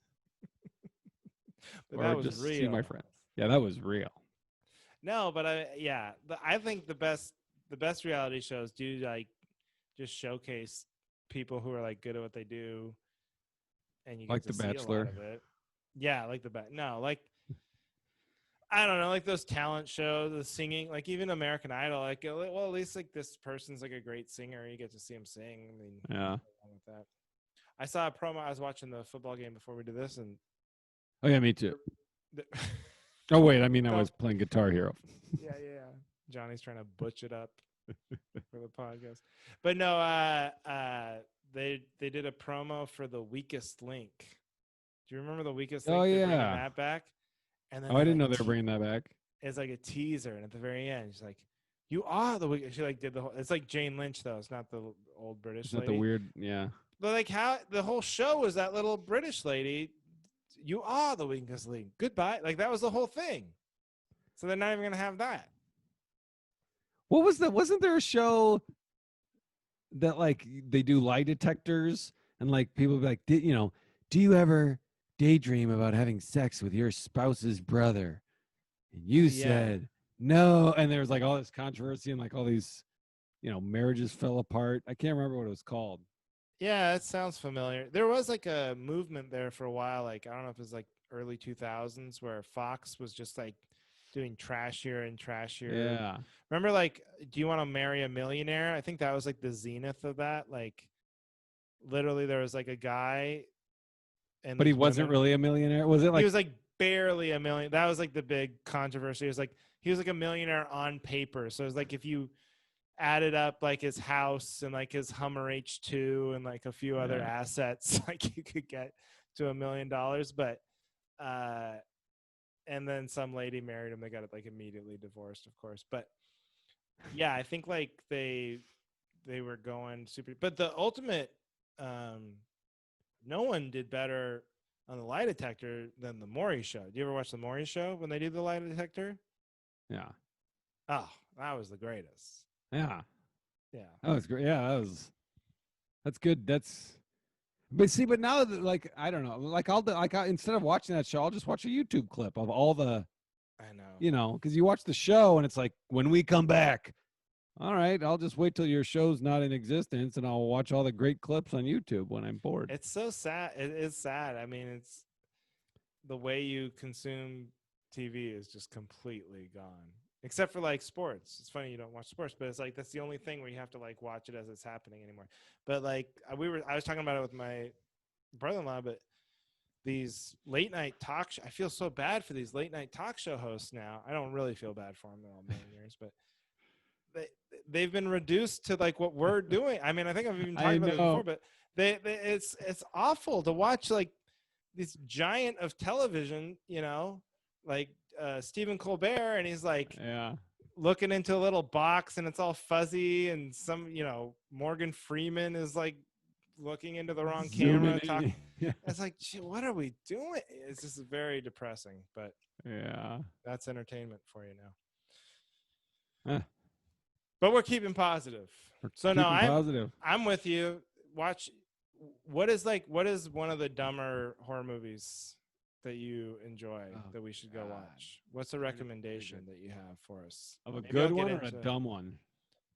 But or that was just see my real. friends. Yeah, that was real. No, but I think the best reality shows do like just showcase people who are like good at what they do, and you get Like to The see a lot Bachelor. of it. Yeah, like the best. No, like I don't know, like those talent shows, the singing, like even American Idol. Like, well, at least like this person's like a great singer. You get to see him sing. I mean, Yeah. nothing wrong with that. I saw a promo. I was watching the football game before we did this, and Oh yeah, me too. the, Oh wait, I mean I don't. was playing Guitar Hero. Yeah, yeah, yeah. Johnny's trying to butch it up for the podcast, but no. They did a promo for the Weakest Link. Do you remember the Weakest Oh Link? They're bringing yeah. that back, and then Oh, I they didn't like know they were bringing that back. it's like a teaser, and at the very end, she's like, "You are the weakest." She like did the whole. It's like Jane Lynch though. It's not the old It's British not the lady. weird. Yeah. But like how the whole show was that little British lady. You are the weakest link. Goodbye. Like that was the whole thing. So they're not even gonna have that. What was that? Wasn't there a show that like they do lie detectors and like people be like, do you ever daydream about having sex with your spouse's brother? And you Yeah. said no, and there was like all this controversy and like all these, marriages fell apart. I can't remember what it was called. Yeah, it sounds familiar. There was like a movement there for a while. Like I don't know if it was like early 2000s where Fox was just like doing trashier and trashier. Yeah. Remember, like, do you want to marry a millionaire? I think that was like the zenith of that. Like, literally, there was like a guy and But he these wasn't women. really a millionaire. Was it He like was like barely a million. That was like the big controversy. It was like he was like a millionaire on paper. So it was like if you added up like his house and like his Hummer H2 and like a few other Yeah. assets, like you could get to $1 million. But and then some lady married him. They got it like immediately divorced, of course. But yeah, I think like they were going super. But the ultimate, no one did better on the lie detector than the Maury Show. Do you ever watch the Maury Show when they do the lie detector? Yeah. Oh, that was the greatest. Yeah. Yeah. That was great. Yeah, that's good. But see, but now that, like, I don't know, like instead of watching that show, I'll just watch a YouTube clip of all the, I know. because you watch the show and it's like, when we come back, all right, I'll just wait till your show's not in existence and I'll watch all the great clips on YouTube when I'm bored. It's so sad. It is sad. I mean, it's the way you consume TV is just completely gone. Except for like sports. It's funny you don't watch sports, but it's like that's the only thing where you have to like watch it as it's happening anymore. But like I was talking about it with my brother-in-law, but these late night I feel so bad for these late night talk show hosts now. I don't really feel bad for them. They're all millionaires, but they've been reduced to like what we're doing. I mean, I think I've even talked about it before, but it's awful to watch like this giant of television, like Stephen Colbert, and he's like looking into a little box and it's all fuzzy, and some, Morgan Freeman is like looking into the wrong camera. Yeah. It's like, gee, what are we doing? It's just very depressing, but Yeah. that's entertainment for you now. Eh, But we're keeping positive. So no, I'm with you. Watch. What is one of the dumber horror movies that you enjoy that we should go watch? What's a recommendation that you have for us? Of a Maybe good I'll get one or a into dumb one?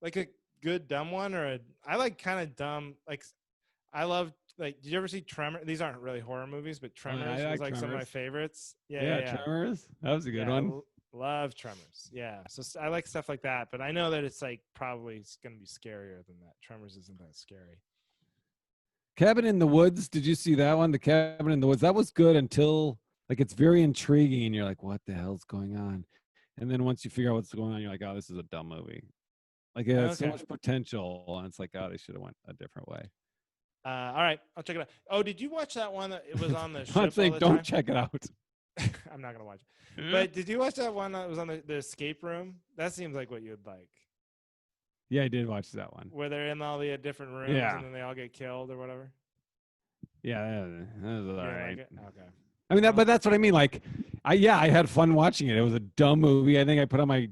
like a good dumb one, or I like kind of dumb. Like I love, like, did you ever see Tremors? These aren't really horror movies, but Tremors was like some of my favorites. Yeah. Tremors. That was a good one. Love Tremors. Yeah. So I like stuff like that, but I know that it's like probably going to be scarier than that. Tremors isn't that scary. Cabin in the Woods. Did you see that one? The Cabin in the Woods. That was good until, like, it's very intriguing and you're like, what the hell's going on? And then once you figure out what's going on, you're like, oh, this is a dumb movie. Like, it has so much potential, and it's like, oh, they should have went a different way. All right, I'll check it out. Oh, did you watch that one that it was on the ship? I'm saying don't check it out. I'm not gonna watch it. But did you watch that one that was on the escape room? That seems like what you'd like. Yeah, I did watch that one. Where they're in all the different rooms and then they all get killed or whatever. Yeah, that was all right. Like okay. I mean, but that's what I mean. Like, I had fun watching it. It was a dumb movie. I think I put on my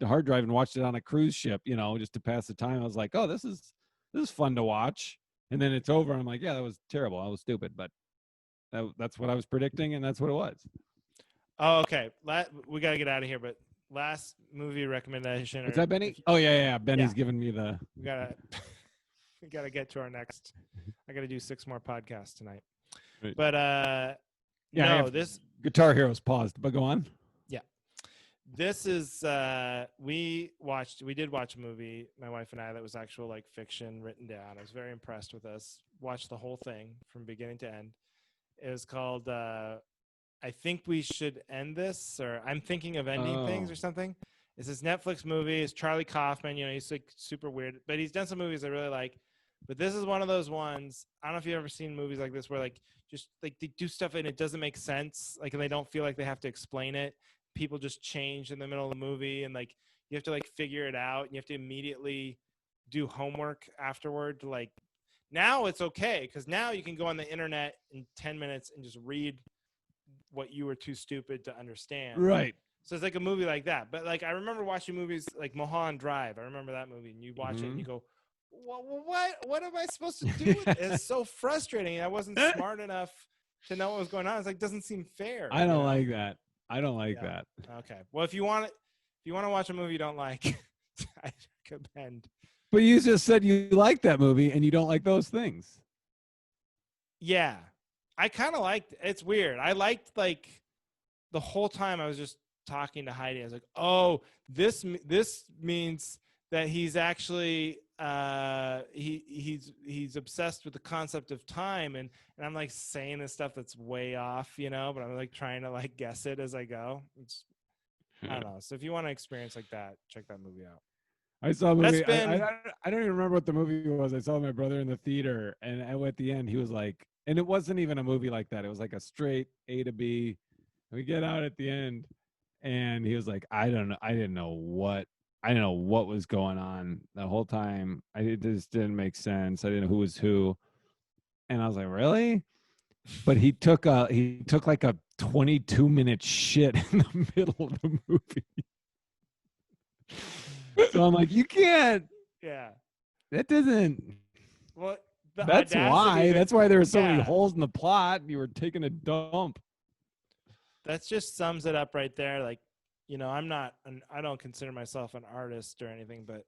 hard drive and watched it on a cruise ship, just to pass the time. I was like, oh, this is fun to watch. And then it's over. And I'm like, yeah, that was terrible. I was stupid, but that's what I was predicting, and that's what it was. Oh, okay. We got to get out of here, but last movie recommendation. Is that Benny? Oh, yeah. Benny's giving me the... We got to get to our next... I got to do 6 more podcasts tonight. Right. But, this... Guitar Hero's paused, but go on. Yeah. This is... we did watch a movie, my wife and I, that was actual, like, fiction written down. I was very impressed with us. Watched the whole thing from beginning to end. It was called... I think we should end this, or I'm thinking of ending things or something. It's this Netflix movie. It's Charlie Kaufman. He's like super weird, but he's done some movies I really like. But this is one of those ones. I don't know if you've ever seen movies like this where like just like they do stuff and it doesn't make sense, like, and they don't feel like they have to explain it. People just change in the middle of the movie, and like you have to like figure it out, and you have to immediately do homework afterward to like. Now it's okay because now you can go on the internet in 10 minutes and just read what you were too stupid to understand. Right. So it's like a movie like that. But like I remember watching movies like Mulholland Drive. I remember that movie, and you watch it and you go, what am I supposed to do with it? It's so frustrating. I wasn't smart enough to know what was going on. It's like, doesn't seem fair. I don't like that. I don't like that. Okay. Well, if you want to watch a movie you don't like, I recommend. But you just said you like that movie and you don't like those things. Yeah. I kind of liked, it's weird. I liked, like, the whole time I was just talking to Heidi. I was like, oh, this means that he's actually he's obsessed with the concept of time, and I'm like saying this stuff that's way off, but I'm like trying to like guess it as I go. I don't know. So if you want to experience like that, check that movie out. I saw a That's movie. been I don't even remember what the movie was. I saw my brother in the theater, and at the end, he was like, and it wasn't even a movie like that. It was like a straight A to B. We get out at the end, and he was like, I don't know. I didn't know what was going on the whole time. It just didn't make sense. I didn't know who was who. And I was like, really? But he took like a 22-minute shit in the middle of the movie. So I'm like, you can't. yeah. That doesn't. Well, That's why. That's why there were so many Yeah. holes in the plot. You were taking a dump. That just sums it up right there. Like, I don't consider myself an artist or anything, but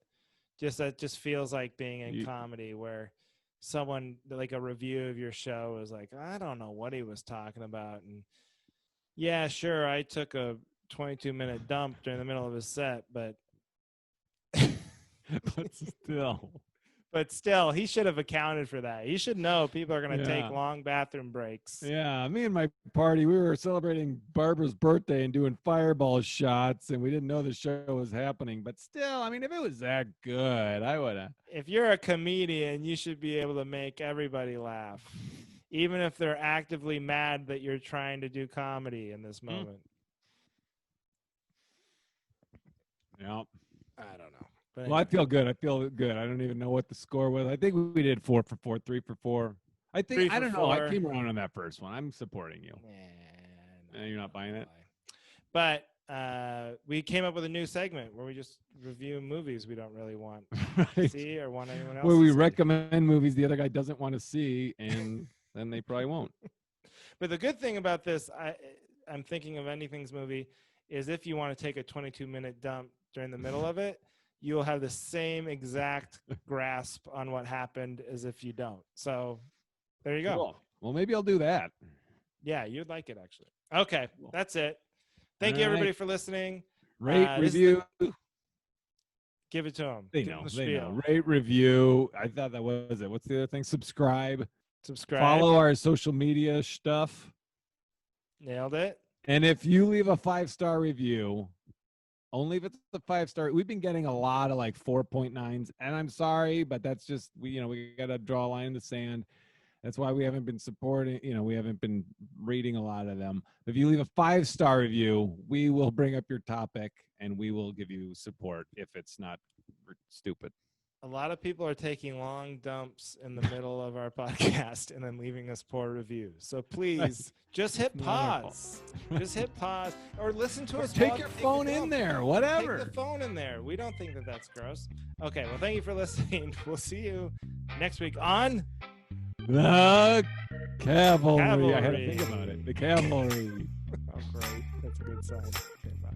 that just feels like being in comedy where someone like a review of your show is like, I don't know what he was talking about. And yeah, sure, I took a 22-minute dump during the middle of his set, but still, he should have accounted for that. He should know people are going to take long bathroom breaks. Yeah, me and my party, we were celebrating Barbara's birthday and doing fireball shots, and we didn't know the show was happening. But still, I mean, if it was that good, I would have. If you're a comedian, you should be able to make everybody laugh, even if they're actively mad that you're trying to do comedy in this moment. Yeah. I don't know. But well, I feel good. I don't even know what the score was. I think we did 4 for 4, 3 for 4. I don't know. I came around on that first one. I'm supporting you. No, you're not buying it? But we came up with a new segment where we just review movies we don't really want to see or want anyone else where we to see. recommend movies the other guy doesn't want to see, and then they probably won't. But the good thing about this, I'm thinking of Anything's movie, is if you want to take a 22-minute dump during the middle of it, you'll have the same exact grasp on what happened as if you don't. So there you go. Cool. Well, maybe I'll do that. Yeah, you'd like it, actually. Okay, that's it. Thank you, everybody, for listening. Rate, review. Give it to them. They know. Rate, review. I thought that was it. What's the other thing? Subscribe. Follow our social media stuff. Nailed it. And if you leave a 5-star review, only if it's a 5-star. We've been getting a lot of like 4.9s, and I'm sorry, but that's just we got to draw a line in the sand. That's why we haven't been supporting. We haven't been reading a lot of them. If you leave a 5-star review, we will bring up your topic and we will give you support if it's not stupid. A lot of people are taking long dumps in the middle of our podcast and then leaving us poor reviews. So please just hit pause. Just hit pause or listen to us. Take your phone in there, whatever. Take the phone in there. We don't think that that's gross. Okay, well, thank you for listening. We'll see you next week on The Cavalry. I had to think about it. The Cavalry. Oh, great. That's a good sign. Okay, bye.